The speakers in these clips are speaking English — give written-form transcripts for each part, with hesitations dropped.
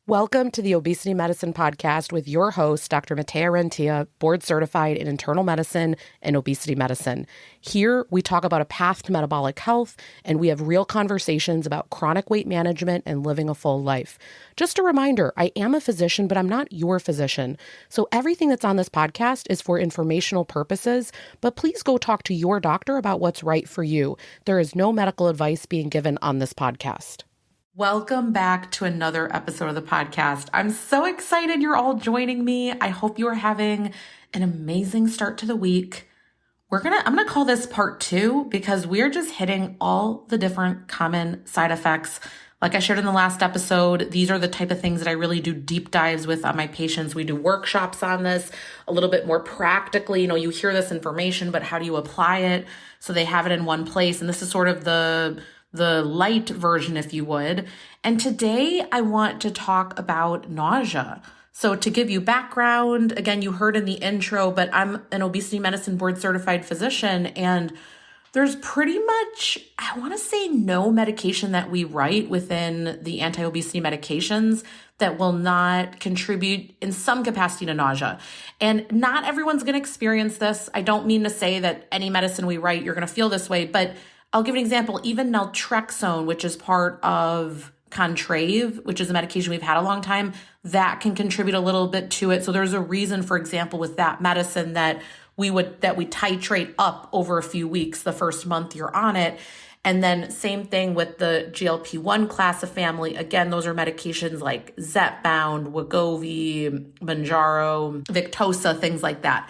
Welcome to the Obesity Medicine Podcast with your host, Dr. Rentea, board certified in internal medicine and obesity medicine. Here, we talk about a path to metabolic health, and we have real conversations about chronic weight management and living a full life. Just a reminder, I am a physician, but I'm not your physician. So everything that's on this podcast is for informational purposes, but please go talk to your doctor about what's right for you. There is no medical advice being given on this podcast. Welcome back to another episode of the podcast. I'm so excited you're all joining me. I hope you are having an amazing start to the week. I'm gonna call this part 2 because we're just hitting all the different common side effects. Like I shared in the last episode, these are the type of things that I really do deep dives with on my patients. We do workshops on this a little bit more practically. You hear this information, but how do you apply it so they have it in one place? And this is sort of the light version, if you would. And today I want to talk about nausea. So to give you background, again, you heard in the intro, but I'm an obesity medicine board certified physician, and there's pretty much, I want to say, no medication that we write within the anti-obesity medications that will not contribute in some capacity to nausea. And not everyone's going to experience this. I don't mean to say that any medicine we write, you're going to feel this way, but I'll give an example. Even naltrexone, which is part of Contrave, which is a medication we've had a long time, that can contribute a little bit to it. So there's a reason, for example, with that medicine that we titrate up over a few weeks the first month you're on it. And then same thing with the GLP-1 class of family. Again, those are medications like Zepbound, Wegovy, Mounjaro, Victoza, things like that.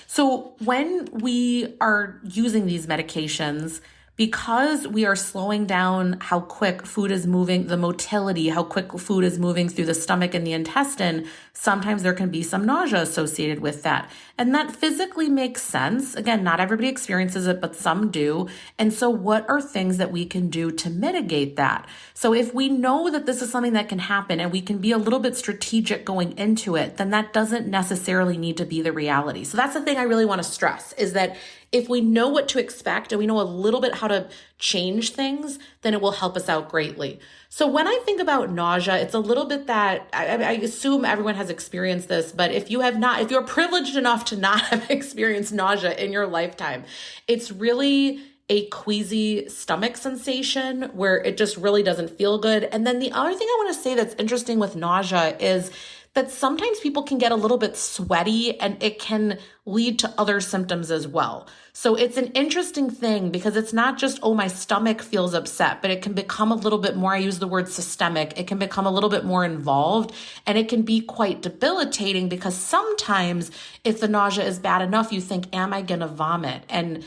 So when we are using these medications, because we are slowing down how quick food is moving, the motility, how quick food is moving through the stomach and the intestine, sometimes there can be some nausea associated with that. And that physically makes sense. Again, not everybody experiences it, but some do. And so what are things that we can do to mitigate that? So if we know that this is something that can happen and we can be a little bit strategic going into it, then that doesn't necessarily need to be the reality. So that's the thing I really want to stress, is that if we know what to expect and we know a little bit how to change things, then it will help us out greatly. So when I think about nausea, it's a little bit that I assume everyone has experienced this, but if you're privileged enough to not have experienced nausea in your lifetime, it's really a queasy stomach sensation where it just really doesn't feel good. And then the other thing I want to say that's interesting with nausea is that sometimes people can get a little bit sweaty and it can lead to other symptoms as well. So it's an interesting thing because it's not just, oh, my stomach feels upset, but it can become a little bit more, I use the word systemic, it can become a little bit more involved, and it can be quite debilitating because sometimes if the nausea is bad enough, you think, am I gonna vomit? And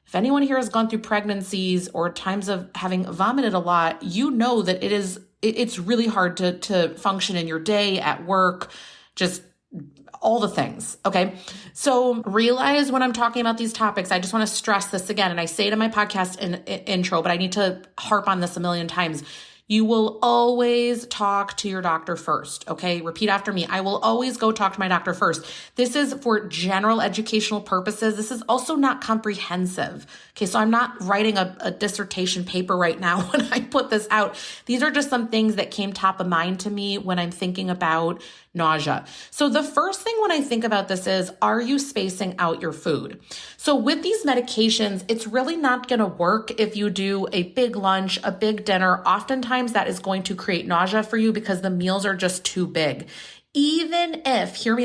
if anyone here has gone through pregnancies or times of having vomited a lot, you know that it's really hard to function in your day, at work, just all the things, okay? So realize when I'm talking about these topics, I just want to stress this again, and I say it in my podcast intro, but I need to harp on this a million times. You will always talk to your doctor first, okay? Repeat after me. I will always go talk to my doctor first. This is for general educational purposes. This is also not comprehensive, okay? So I'm not writing a dissertation paper right now when I put this out. These are just some things that came top of mind to me when I'm thinking about nausea. So the first thing when I think about this is, are you spacing out your food? So with these medications, it's really not going to work if you do a big lunch, a big dinner. Oftentimes that is going to create nausea for you because the meals are just too big. Even if, hear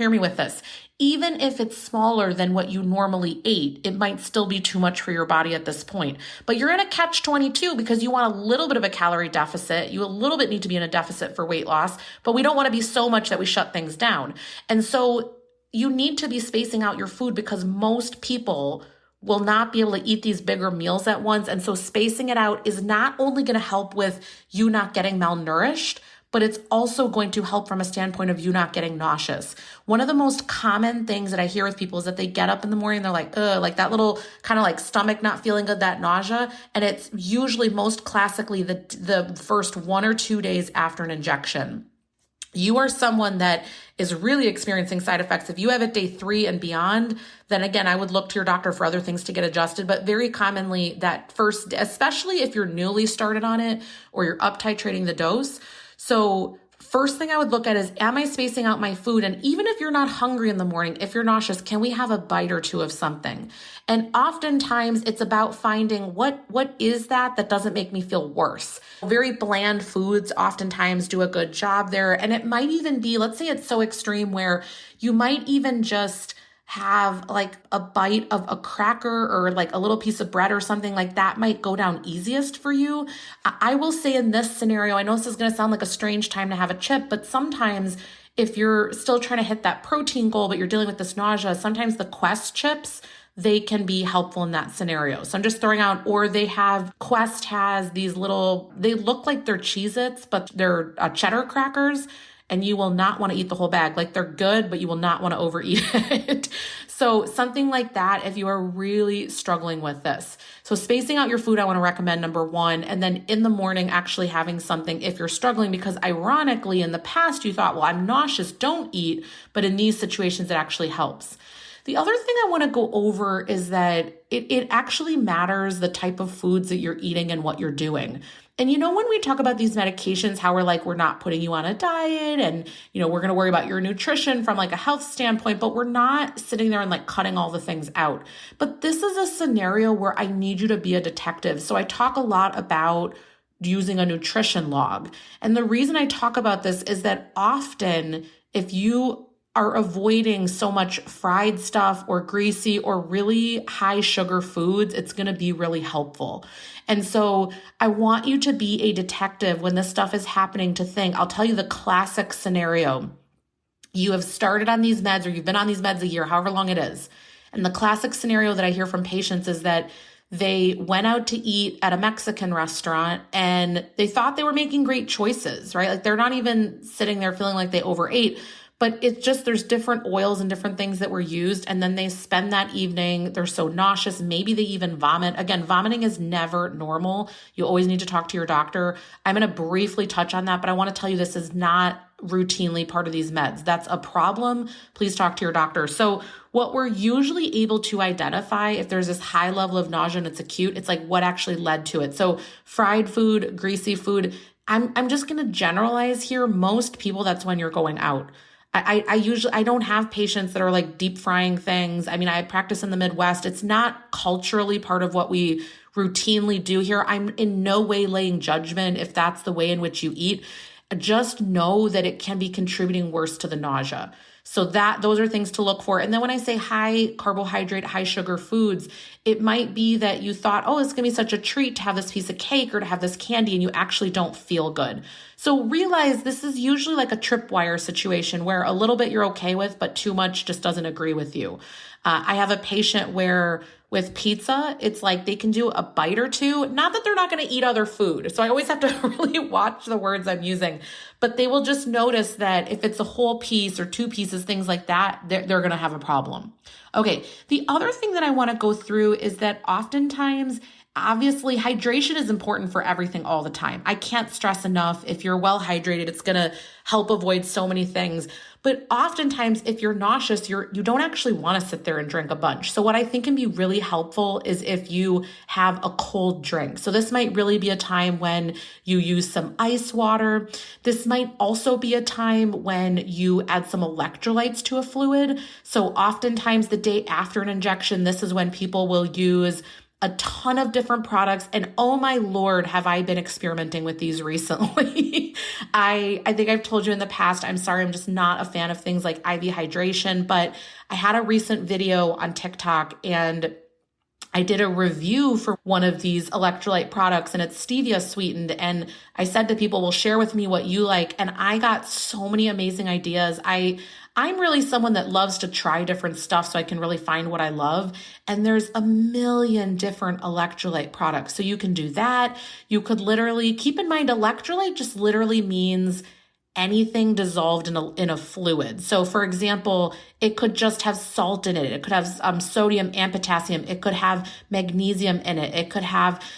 me with this, even if it's smaller than what you normally ate, it might still be too much for your body at this point. But you're in a catch-22 because you want a little bit of a calorie deficit. You a little bit need to be in a deficit for weight loss, but we don't want to be so much that we shut things down. And so you need to be spacing out your food because most people will not be able to eat these bigger meals at once. And so spacing it out is not only going to help with you not getting malnourished, but it's also going to help from a standpoint of you not getting nauseous. One of the most common things that I hear with people is that they get up in the morning, they're like, like that little kind of like stomach not feeling good, that nausea. And it's usually most classically the first 1 or 2 days after an injection. You are someone that is really experiencing side effects. If you have it day 3 and beyond, then again, I would look to your doctor for other things to get adjusted. But very commonly that first, especially if you're newly started on it or you're up titrating the dose. So first thing I would look at is, am I spacing out my food? And even if you're not hungry in the morning, if you're nauseous, can we have a bite or two of something? And oftentimes it's about finding what is that doesn't make me feel worse. Very bland foods oftentimes do a good job there. And it might even be, let's say it's so extreme where you might even just have like a bite of a cracker or like a little piece of bread or something like that might go down easiest for you. I will say in this scenario, I know this is going to sound like a strange time to have a chip, but sometimes if you're still trying to hit that protein goal, but you're dealing with this nausea, sometimes the Quest chips, they can be helpful in that scenario. So I'm just throwing out, or Quest has these little, they look like they're Cheez-Its, but they're cheddar crackers. And you will not want to eat the whole bag. Like, they're good, but you will not want to overeat it. So something like that, if you are really struggling with this. So spacing out your food, I want to recommend number one. And then in the morning, actually having something if you're struggling, because ironically in the past you thought, well, I'm nauseous, don't eat. But in these situations, it actually helps. The other thing I want to go over is that it actually matters the type of foods that you're eating and what you're doing. And when we talk about these medications, how we're like, we're not putting you on a diet and, we're going to worry about your nutrition from like a health standpoint, but we're not sitting there and like cutting all the things out. But this is a scenario where I need you to be a detective. So I talk a lot about using a nutrition log. And the reason I talk about this is that often if you are avoiding so much fried stuff or greasy or really high sugar foods, it's going to be really helpful. And so I want you to be a detective when this stuff is happening to think, I'll tell you the classic scenario. You have started on these meds or you've been on these meds a year, however long it is. And the classic scenario that I hear from patients is that they went out to eat at a Mexican restaurant and they thought they were making great choices, right? Like, they're not even sitting there feeling like they overate. But it's just, there's different oils and different things that were used. And then they spend that evening, they're so nauseous, maybe they even vomit. Again, vomiting is never normal. You always need to talk to your doctor. I'm going to briefly touch on that, but I want to tell you this is not routinely part of these meds. That's a problem. Please talk to your doctor. So what we're usually able to identify if there's this high level of nausea and it's acute, it's like what actually led to it. So fried food, greasy food, I'm just going to generalize here. Most people, that's when you're going out. I don't have patients that are like deep frying things. I mean, I practice in the Midwest. It's not culturally part of what we routinely do here. I'm in no way laying judgment if that's the way in which you eat. Just know that it can be contributing worse to the nausea. So those are things to look for. And then when I say high carbohydrate, high sugar foods, it might be that you thought, oh, it's going to be such a treat to have this piece of cake or to have this candy, and you actually don't feel good. So realize this is usually like a tripwire situation where a little bit you're okay with, but too much just doesn't agree with you. I have a patient where with pizza, it's like they can do a bite or two. Not that they're not going to eat other food. So I always have to really watch the words I'm using, but they will just notice that if it's a whole piece or two pieces, things like that, they're going to have a problem. Okay. The other thing that I want to go through is that oftentimes, obviously, hydration is important for everything all the time. I can't stress enough. If you're well hydrated, it's going to help avoid so many things. But oftentimes, if you're nauseous, you don't actually want to sit there and drink a bunch. So what I think can be really helpful is if you have a cold drink. So this might really be a time when you use some ice water. This might also be a time when you add some electrolytes to a fluid. So oftentimes the day after an injection, this is when people will use a ton of different products. And oh my Lord, have I been experimenting with these recently. I think I've told you in the past, I'm sorry, I'm just not a fan of things like IV hydration, but I had a recent video on TikTok and I did a review for one of these electrolyte products and it's stevia sweetened. And I said to people, well, share with me what you like. And I got so many amazing ideas. I'm really someone that loves to try different stuff so I can really find what I love. And there's a million different electrolyte products. So you can do that. You could literally keep in mind, electrolyte just literally means anything dissolved in a fluid. So for example, it could just have salt in it. It could have sodium and potassium. It could have magnesium in it.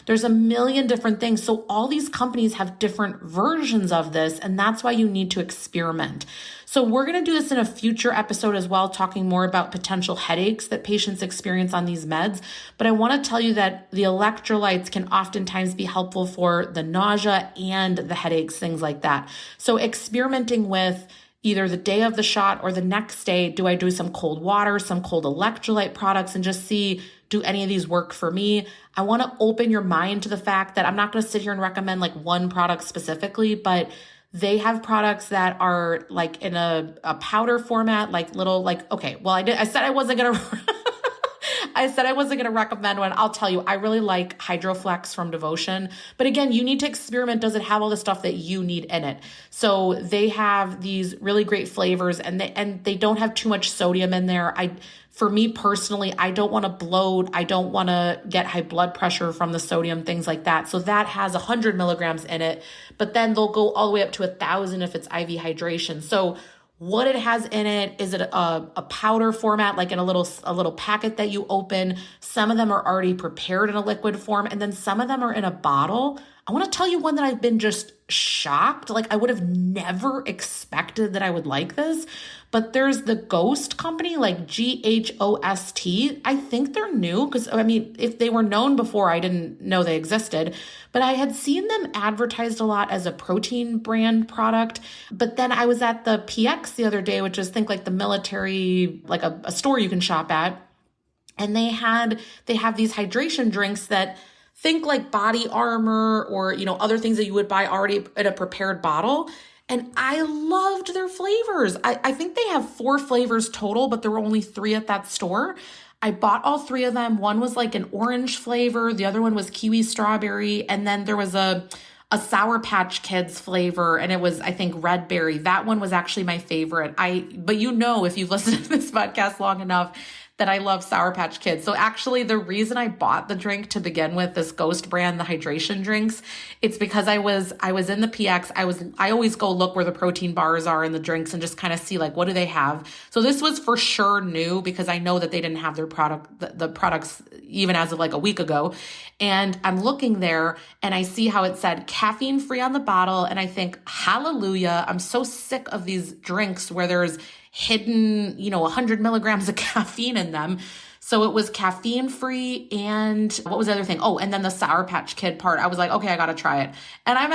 There's a million different things. So all these companies have different versions of this, and that's why you need to experiment. So we're going to do this in a future episode as well, talking more about potential headaches that patients experience on these meds. But I want to tell you that the electrolytes can oftentimes be helpful for the nausea and the headaches, things like that. So experiment experimenting with either the day of the shot or the next day, do I do some cold water, some cold electrolyte products, and just see, do any of these work for me? I want to open your mind to the fact that I'm not going to sit here and recommend like one product specifically, but they have products that are like in a powder format, like little, like, okay, well, I said I wasn't going to, I said I wasn't going to recommend one. I'll tell you, I really like Hydroflex from Devotion. But again, you need to experiment. Does it have all the stuff that you need in it? So they have these really great flavors, and they don't have too much sodium in there. For me personally, I don't want to bloat. I don't want to get high blood pressure from the sodium, things like that. So that has 100 milligrams in it, but then they'll go all the way up to 1,000 if it's IV hydration. So what it has in it, is it a powder format, like in a little packet that you open? Some of them are already prepared in a liquid form, and then some of them are in a bottle. I want to tell you one that I've been just shocked. Like, I would have never expected that I would like this, but there's the Ghost company, like Ghost. I think they're new, because I mean, if they were known before, I didn't know they existed, but I had seen them advertised a lot as a protein brand product. But then I was at the PX the other day, which is, think like the military, like a store you can shop at. And they have these hydration drinks that, think like Body Armor or, other things that you would buy already in a prepared bottle. And I loved their flavors. I think they have 4 flavors total, but there were only 3 at that store. I bought all 3 of them. One was like an orange flavor. The other one was kiwi strawberry. And then there was a Sour Patch Kids flavor, and it was, I think, red berry. That one was actually my favorite. But if you've listened to this podcast long enough, that I love Sour Patch Kids. So actually, the reason I bought the drink to begin with, this Ghost brand, the hydration drinks, it's because I was in the PX. I always go look where the protein bars are in the drinks and just kind of see, like, what do they have? So this was for sure new, because I know that they didn't have their the products even as of like a week ago. And I'm looking there and I see how it said caffeine free on the bottle. And I think, hallelujah, I'm so sick of these drinks where there's hidden, 100 milligrams of caffeine in them. So it was caffeine free. And what was the other thing? Oh, and then the Sour Patch Kid part. I was like, okay, I got to try it. And I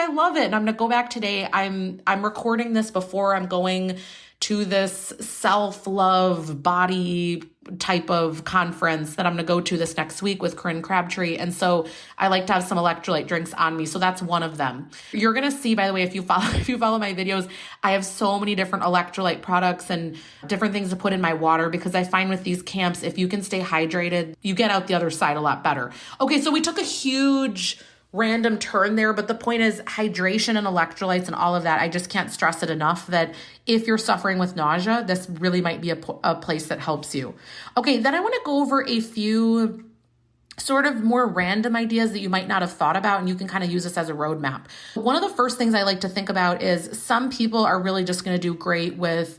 love it. And I'm going to go back today. I'm recording this before I'm going to this self-love body type of conference that I'm going to go to this next week with Corinne Crabtree. And so I like to have some electrolyte drinks on me. So that's one of them. You're going to see, by the way, if you follow my videos, I have so many different electrolyte products and different things to put in my water, because I find with these camps, if you can stay hydrated, you get out the other side a lot better. Okay. So we took a huge random turn there, but the point is hydration and electrolytes and all of that. I just can't stress it enough that if you're suffering with nausea, this really might be a place that helps you. Okay, then I want to go over a few sort of more random ideas that you might not have thought about, and you can kind of use this as a roadmap. One of the first things I like to think about is some people are really just going to do great with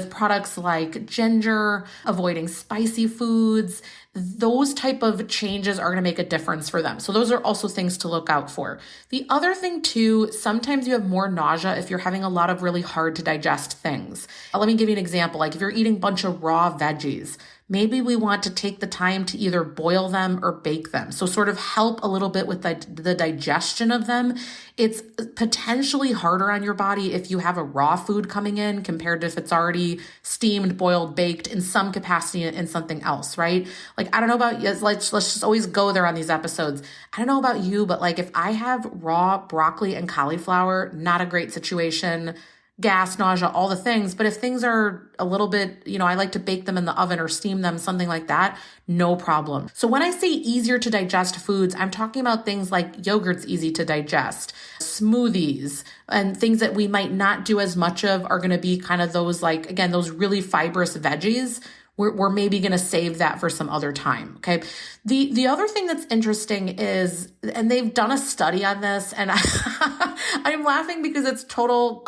products like ginger, avoiding spicy foods. Those type of changes are going to make a difference for them. So those are also things to look out for. The other thing too, sometimes you have more nausea if you're having a lot of really hard to digest things. Let me give you an example. Like if you're eating a bunch of raw veggies, maybe we want to take the time to either boil them or bake them. So sort of help a little bit with the digestion of them. It's potentially harder on your body if you have a raw food coming in compared to if it's already steamed, boiled, baked in some capacity in something else, right? Like, I don't know about you. Let's just always go there on these episodes. I don't know about you, but like if I have raw broccoli and cauliflower, not a great situation. Gas, nausea, all the things. But if things are a little bit, I like to bake them in the oven or steam them, something like that, no problem. So when I say easier to digest foods, I'm talking about things like yogurt's easy to digest, smoothies, and things that we might not do as much of are going to be kind of those, like, again, those really fibrous veggies. We're maybe going to save that for some other time. Okay. The other thing that's interesting is, and they've done a study on this, and I'm laughing because it's total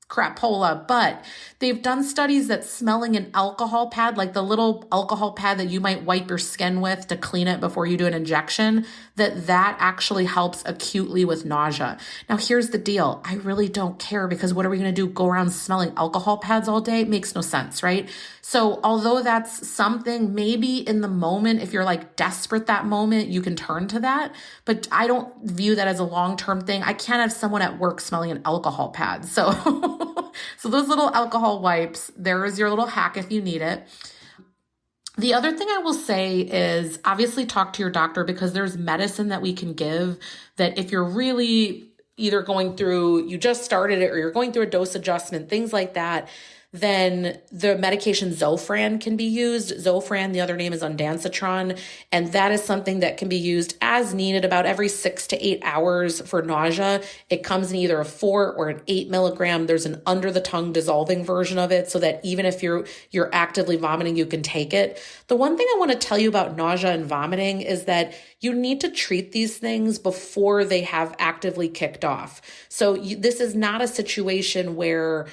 crapola, but they've done studies that smelling an alcohol pad, like the little alcohol pad that you might wipe your skin with to clean it before you do an injection, that actually helps acutely with nausea. Now, here's the deal. I really don't care, because what are we going to do? Go around smelling alcohol pads all day? It makes no sense, right? So although that's something maybe in the moment, if you're like desperate that moment, you can turn to that. But I don't view that as a long-term thing. I can't have someone at work smelling an alcohol pad. So, so those little alcohol wipes, there is your little hack if you need it. The other thing I will say is obviously talk to your doctor, because there's medicine that we can give that if you're really either going through, you just started it, or you're going through a dose adjustment, things like that, then the medication Zofran can be used. Zofran, the other name is ondansetron, and that is something that can be used as needed about every 6 to 8 hours for nausea. It comes in either a 4 or an 8 milligram. There's an under the tongue dissolving version of it, so that even if you're actively vomiting, you can take it. The one thing I want to tell you about nausea and vomiting is that you need to treat these things before they have actively kicked off. So this is not a situation where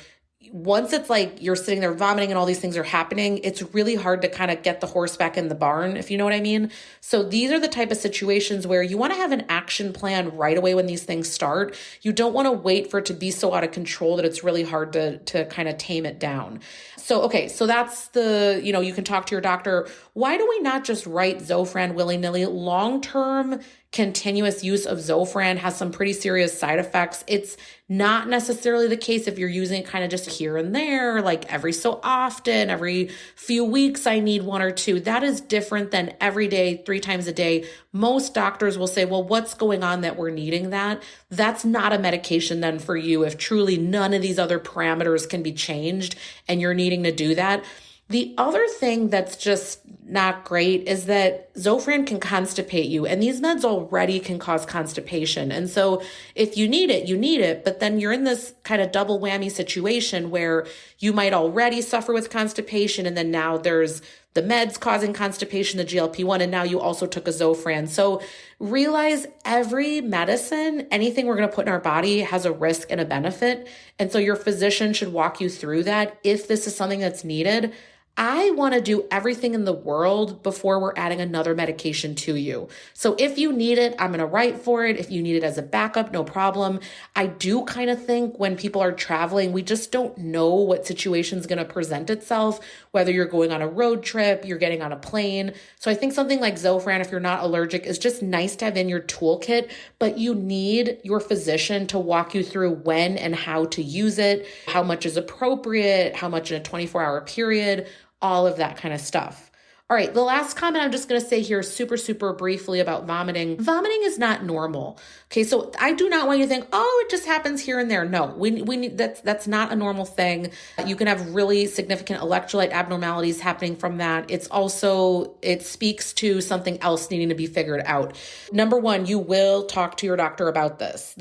once it's like you're sitting there vomiting and all these things are happening, it's really hard to kind of get the horse back in the barn, if you know what I mean. So these are the type of situations where you want to have an action plan right away when these things start. You don't want to wait for it to be so out of control that it's really hard to kind of tame it down. So, okay, so that's you can talk to your doctor. Why do we not just write Zofran willy-nilly? Long-term continuous use of Zofran has some pretty serious side effects. It's not necessarily the case if you're using it kind of just here and there, like every so often, every few weeks, I need 1 or 2. That is different than every day, 3 times a day. Most doctors will say, well, what's going on that we're needing that? That's not a medication then for you if truly none of these other parameters can be changed and you're needing to do that. The other thing that's just not great is that Zofran can constipate you, and these meds already can cause constipation. And so if you need it, you need it, but then you're in this kind of double whammy situation where you might already suffer with constipation, and then now there's the meds causing constipation, the GLP-1, and now you also took a Zofran. So realize every medicine, anything we're going to put in our body has a risk and a benefit. And so your physician should walk you through that if this is something that's needed. I want to do everything in the world before we're adding another medication to you. So if you need it, I'm going to write for it. If you need it as a backup, no problem. I do kind of think when people are traveling, we just don't know what situation is going to present itself, whether you're going on a road trip, you're getting on a plane. So I think something like Zofran, if you're not allergic, is just nice to have in your toolkit, but you need your physician to walk you through when and how to use it, how much is appropriate, how much in a 24-hour period, all of that kind of stuff. All right, the last comment I'm just going to say here super, super briefly about vomiting. Vomiting is not normal. Okay, so I do not want you to think, oh, it just happens here and there. No, we need that's not a normal thing. You can have really significant electrolyte abnormalities happening from that. It speaks to something else needing to be figured out. Number one, you will talk to your doctor about this.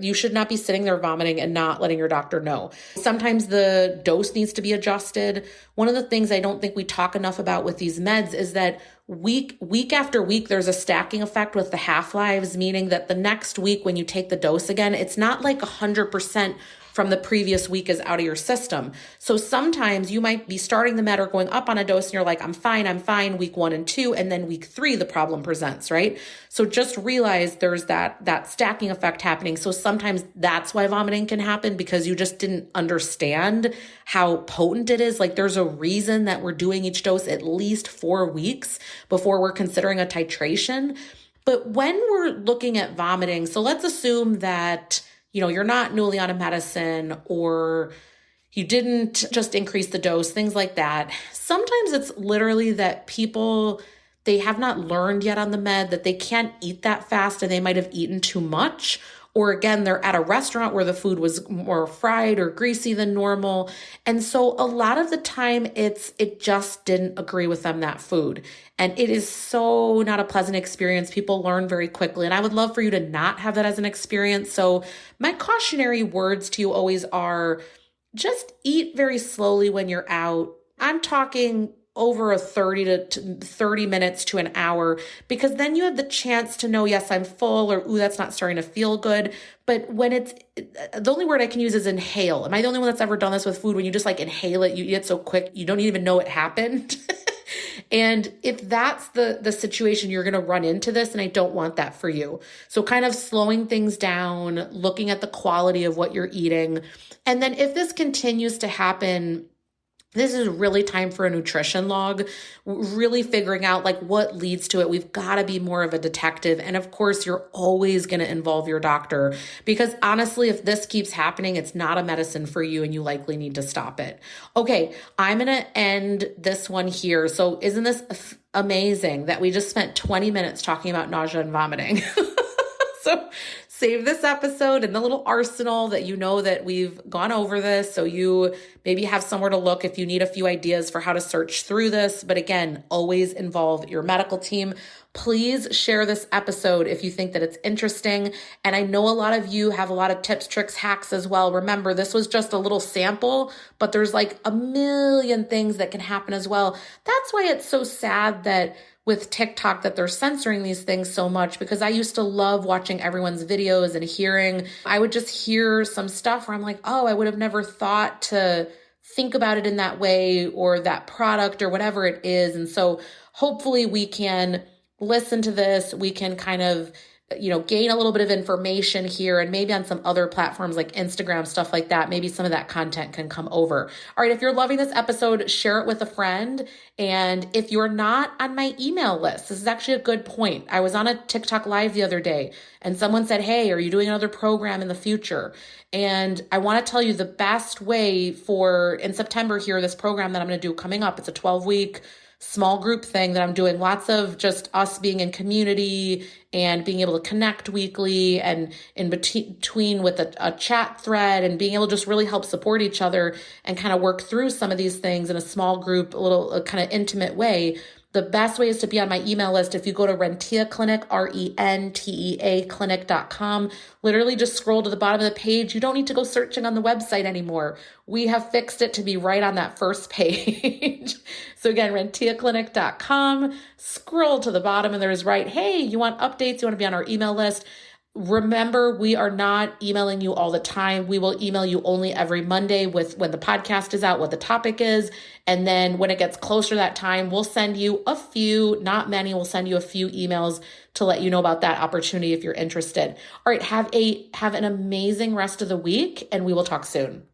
You should not be sitting there vomiting and not letting your doctor know. Sometimes the dose needs to be adjusted. One of the things I don't think we talk enough about with these meds is that week after week, there's a stacking effect with the half-lives, meaning that the next week when you take the dose again, it's not like 100% from the previous week is out of your system. So sometimes you might be starting the med or going up on a dose and you're like, I'm fine, week 1 and 2, and then week 3, the problem presents, right? So just realize there's that stacking effect happening. So sometimes that's why vomiting can happen, because you just didn't understand how potent it is. Like there's a reason that we're doing each dose at least 4 weeks before we're considering a titration. But when we're looking at vomiting, so let's assume that you're not newly on a medicine, or you didn't just increase the dose, things like that. Sometimes it's literally that people, they have not learned yet on the med that they can't eat that fast and they might have eaten too much. Or again, they're at a restaurant where the food was more fried or greasy than normal. And so a lot of the time it just didn't agree with them, that food. And it is so not a pleasant experience. People learn very quickly. And I would love for you to not have that as an experience. So my cautionary words to you always are just eat very slowly when you're out. I'm talking over a 30 minutes to an hour, because then you have the chance to know, yes, I'm full, or, ooh, that's not starting to feel good. But when it's, the only word I can use is inhale. Am I the only one that's ever done this with food? When you just like inhale it, you eat it so quick, you don't even know it happened. And if that's the situation, you're going to run into this, and I don't want that for you. So kind of slowing things down, looking at the quality of what you're eating. And then if this continues to happen, this is really time for a nutrition log, really figuring out like what leads to it. We've got to be more of a detective. And of course, you're always going to involve your doctor, because honestly, if this keeps happening, it's not a medicine for you and you likely need to stop it. Okay, I'm going to end this one here. So isn't this amazing that we just spent 20 minutes talking about nausea and vomiting? So save this episode in the little arsenal that you know that we've gone over this, so you maybe have somewhere to look if you need a few ideas for how to search through this. But again, always involve your medical team. Please share this episode if you think that it's interesting. And I know a lot of you have a lot of tips, tricks, hacks as well. Remember, this was just a little sample, but there's like a million things that can happen as well. That's why it's so sad that with TikTok that they're censoring these things so much, because I used to love watching everyone's videos and I would just hear some stuff where I'm like, oh, I would have never thought to think about it in that way, or that product or whatever it is. And so hopefully we can listen to this. We can kind of, gain a little bit of information here, and maybe on some other platforms like Instagram, stuff like that, maybe some of that content can come over. All right. If you're loving this episode, share it with a friend. And if you're not on my email list, this is actually a good point. I was on a TikTok live the other day and someone said, hey, are you doing another program in the future? And I want to tell you the best way in September here, this program that I'm going to do coming up, it's a 12-week small group thing that I'm doing, lots of just us being in community and being able to connect weekly, and in between with a chat thread, and being able to just really help support each other and kind of work through some of these things in a small group, a kind of intimate way. The best way is to be on my email list. If you go to Rentea Clinic, Rentea clinic.com, literally just scroll to the bottom of the page. You don't need to go searching on the website anymore. We have fixed it to be right on that first page. So again, renteaclinic.com, scroll to the bottom and there's hey, you want updates? You want to be on our email list? Remember, we are not emailing you all the time. We will email you only every Monday with when the podcast is out, what the topic is. And then when it gets closer to that time, we'll send you a few, not many, we'll send you a few emails to let you know about that opportunity if you're interested. All right, have an amazing rest of the week, and we will talk soon.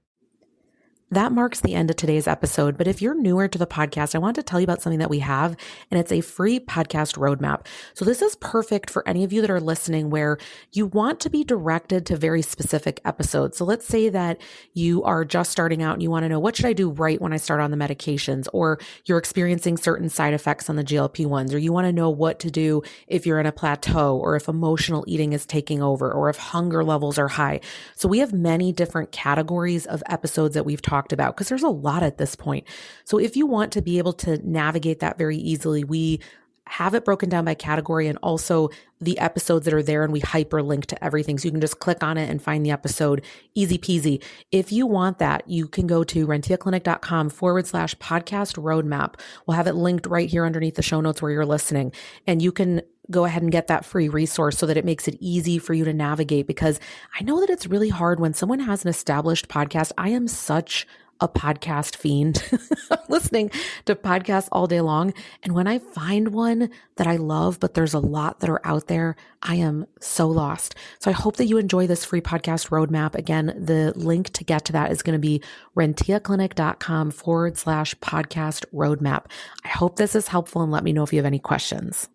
That marks the end of today's episode. But if you're newer to the podcast, I want to tell you about something that we have, and it's a free podcast roadmap. So this is perfect for any of you that are listening where you want to be directed to very specific episodes. So let's say that you are just starting out and you want to know, what should I do right when I start on the medications? Or you're experiencing certain side effects on the GLP-1s, or you want to know what to do if you're in a plateau, or if emotional eating is taking over, or if hunger levels are high. So we have many different categories of episodes that we've talked about, because there's a lot at this point. So if you want to be able to navigate that very easily, we have it broken down by category, and also the episodes that are there, and we hyperlink to everything. So you can just click on it and find the episode, easy peasy. If you want that, you can go to renteaclinic.com/podcast roadmap. We'll have it linked right here underneath the show notes where you're listening. And you can go ahead and get that free resource so that it makes it easy for you to navigate, because I know that it's really hard when someone has an established podcast. I am such a podcast fiend. I'm listening to podcasts all day long. And when I find one that I love, but there's a lot that are out there, I am so lost. So I hope that you enjoy this free podcast roadmap. Again, the link to get to that is going to be renteaclinic.com/podcast roadmap. I hope this is helpful, and let me know if you have any questions.